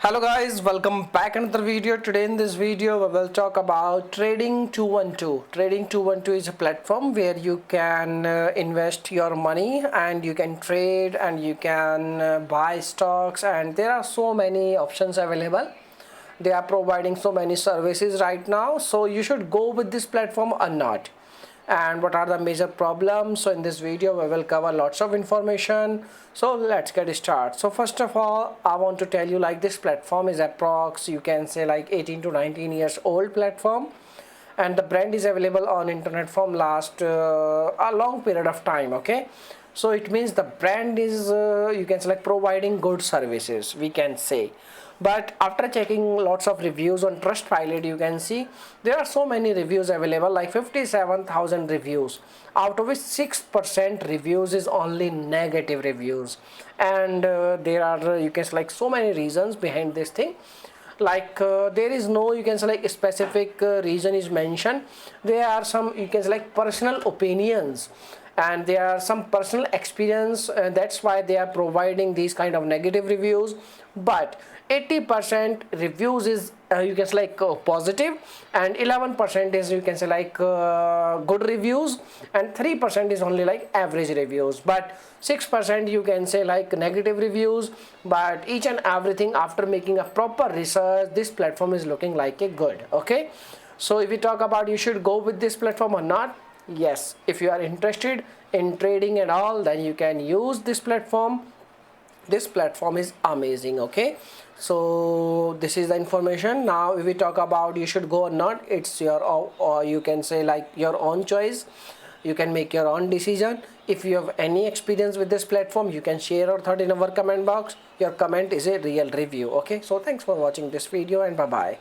Hello guys, welcome back another video. Today in this video we will talk about Trading 212. Trading 212 is a platform where you can invest your money and you can trade and you can buy stocks, and there are so many options available. They are providing so many services right now, so you should go with this platform or not, and what are the major problems. So in this video we will cover lots of information, so let's get started. So first of all, I want to tell you, like, this platform is approx, you can say, like 18 to 19 years old platform, and the brand is available on internet from last a long period of time. Okay, so it means the brand is you can say, like, providing good services, we can say. But after checking lots of reviews on Trustpilot, you can see there are so many reviews available, like 57,000 reviews, out of which 6% reviews is only negative reviews. And there are you can say, like, so many reasons behind this thing. Like there is no, you can say, like, specific reason is mentioned. There are some, you can say, like, personal opinions, and there are some personal experience, and that's why they are providing these kind of negative reviews. But 80% reviews is you can say, like, positive, and 11% is, you can say, like, good reviews, and 3% is only like average reviews, but 6% you can say, like, negative reviews. But each and everything, after making a proper research, this platform is looking like a good. Okay, so if we talk about you should go with this platform or not, yes, if you are interested in trading and all, then you can use this platform. This platform is amazing. Okay, so this is the information. Now if we talk about you should go or not, it's your, or you can say, like, your own choice. You can make your own decision. If you have any experience with this platform, you can share your thought in our comment box. Your comment is a real review. Okay, so thanks for watching this video, and bye bye.